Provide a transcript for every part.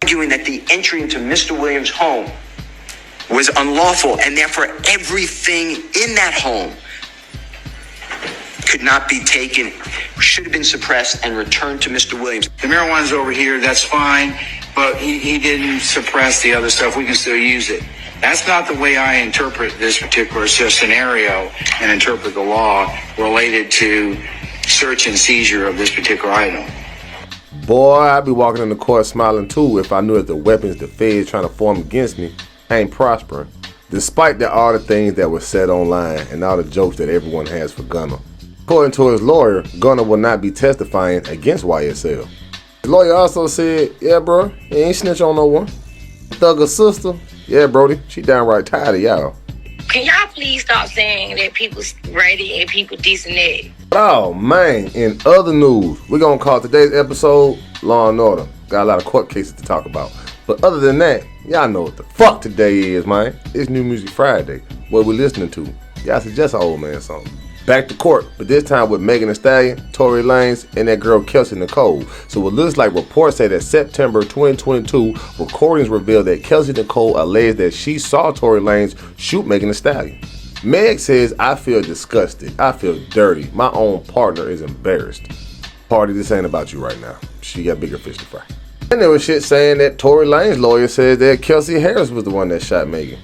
arguing that the entry into Mr. Williams' home was unlawful, and therefore everything in that home could not be taken, should have been suppressed and returned to Mr. Williams. The marijuana's over here, that's fine, but he didn't suppress the other stuff. We can still use it. That's not the way I interpret this particular scenario and interpret the law related to search and seizure of this particular item. Boy, I'd be walking in the court smiling too if I knew that the weapons the feds trying to form against me ain't prospering. Despite all the things that were said online and all the jokes that everyone has for Gunner. According to his lawyer, Gunner will not be testifying against YSL. The lawyer also said, yeah bro, he ain't snitch on no one. Thugger's sister, yeah Brody, she downright tired of y'all. Can y'all please stop saying that people's ready and people decent? Oh man, in other news, we're gonna call today's episode Law and Order. Got a lot of court cases to talk about. But other than that, y'all know what the fuck today is, man. It's New Music Friday. What we listening to? Y'all suggest an old man song. Back to court, but this time with Megan Thee Stallion, Tory Lanez, and that girl Kelsey Nicole. So it looks like reports say that September 2022 recordings reveal that Kelsey Nicole alleged that she saw Tory Lanez shoot Megan Thee Stallion. Meg says, I feel disgusted, I feel dirty, my own partner is embarrassed. Party, this ain't about you right now. She got bigger fish to fry. And there was shit saying that Tory Lanez lawyer says that Kelsey Harris was the one that shot Megan.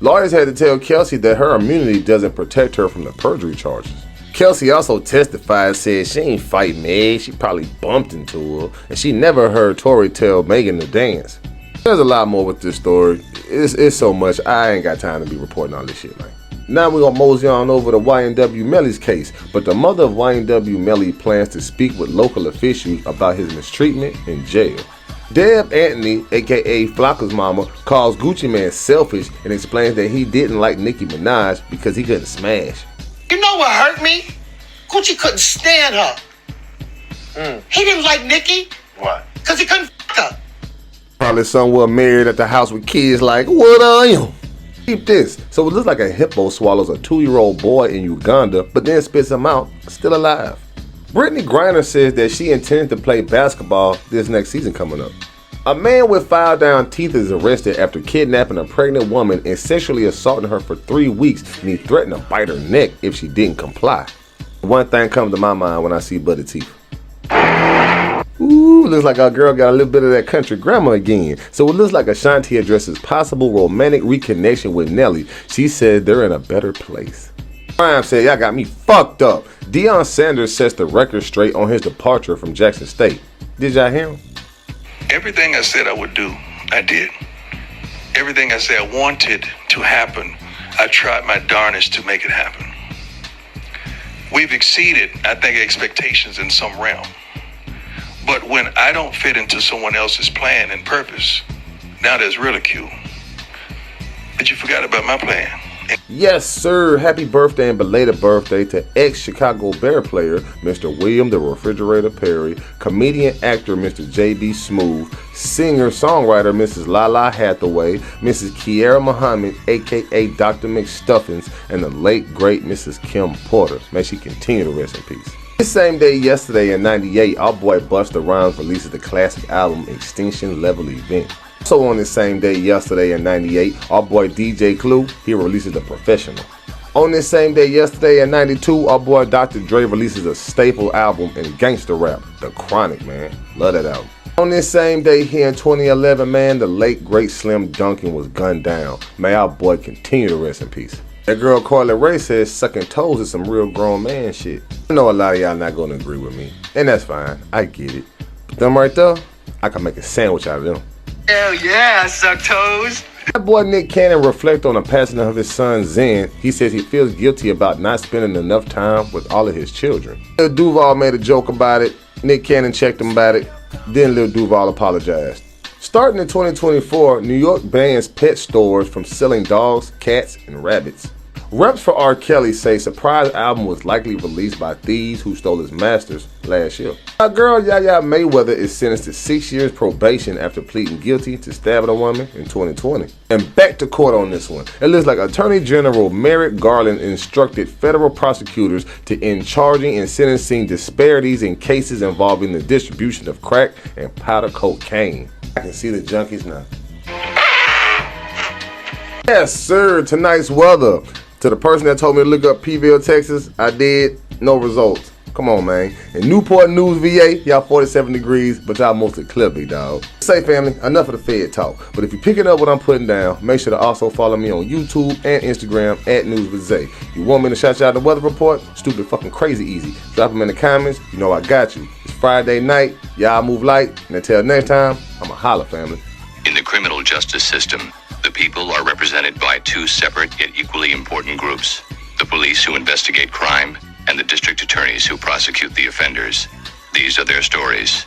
Lawyers had to tell Kelsey that her immunity doesn't protect her from the perjury charges. Kelsey also testified and said she ain't fight Meg, she probably bumped into her, and she never heard Tory tell Megan to dance. There's a lot more with this story. It's so much, I ain't got time to be reporting all this shit, man. Now we're gonna mosey on over to YNW Melly's case, but the mother of YNW Melly plans to speak with local officials about his mistreatment in jail. Deb Anthony, aka Flocka's mama, calls Gucci Mane selfish and explains that he didn't like Nicki Minaj because he couldn't smash. You know what hurt me? Gucci couldn't stand her. He didn't like Nicki. Why? Because he couldn't f*** her. Probably somewhere married at the house with kids like, what are you? Keep this. So it looks like a hippo swallows a 2-year-old boy in Uganda, but then spits him out, still alive. Brittany Griner says that she intends to play basketball this next season coming up. A man with filed down teeth is arrested after kidnapping a pregnant woman and sexually assaulting her for 3 weeks, and he threatened to bite her neck if she didn't comply. One thing comes to my mind when I see budded teeth. Ooh, looks like our girl got a little bit of that country grammar again. So it looks like Ashanti addresses possible romantic reconnection with Nelly. She said they're in a better place. Prime said, y'all got me fucked up. Deion Sanders sets the record straight on his departure from Jackson State. Did y'all hear him? Everything I said I would do, I did. Everything I said I wanted to happen, I tried my darnest to make it happen. We've exceeded, I think, expectations in some realm. But when I don't fit into someone else's plan and purpose, now there's ridicule. But you forgot about my plan. Yes, sir. Happy birthday and belated birthday to ex-Chicago Bear player, Mr. William the Refrigerator Perry, comedian actor, Mr. J.B. Smooth, singer-songwriter, Mrs. Lala Hathaway, Mrs. Kiera Muhammad, a.k.a. Dr. McStuffins, and the late, great Mrs. Kim Porter. May she continue to rest in peace. This same day yesterday in '98, our boy Busta Rhymes releases the classic album Extinction Level Event. So on this same day yesterday in '98, our boy DJ Clue, he releases The Professional. On this same day yesterday in '92, our boy Dr. Dre releases a staple album in gangster rap, The Chronic, man. Love that album. On this same day here in 2011, man, the late great Slim Duncan was gunned down. May our boy continue to rest in peace. That girl Carly Rae says sucking toes is some real grown man shit. I know a lot of y'all not gonna agree with me, and that's fine, I get it. But them right there, I can make a sandwich out of them. Hell yeah, I suck toes. That boy Nick Cannon reflects on the passing of his son Zen. He says he feels guilty about not spending enough time with all of his children. Lil Duval made a joke about it. Nick Cannon checked him about it. Then Lil Duval apologized. Starting in 2024, New York bans pet stores from selling dogs, cats, and rabbits. Reps for R. Kelly say surprise album was likely released by thieves who stole his masters last year. Our girl Yaya Mayweather is sentenced to 6 years probation after pleading guilty to stabbing a woman in 2020. And back to court on this one. It looks like Attorney General Merrick Garland instructed federal prosecutors to end charging and sentencing disparities in cases involving the distribution of crack and powder cocaine. I can see the junkies now. Yes, sir. Tonight's weather. To the person that told me to look up Pville, Texas, I did. No results. Come on, man. In Newport News, VA, y'all 47 degrees, but y'all mostly clear, big dog. Say, family, enough of the Fed talk. But if you're picking up what I'm putting down, make sure to also follow me on YouTube and Instagram at NEWZWITHZAY. You want me to shout you out the weather report? Stupid fucking crazy easy. Drop them in the comments. You know I got you. It's Friday night. Y'all move light. And until next time, I'ma holla, family. In the criminal justice system, the people are represented by two separate yet equally important groups: the police who investigate crime and the district attorneys who prosecute the offenders. These are their stories.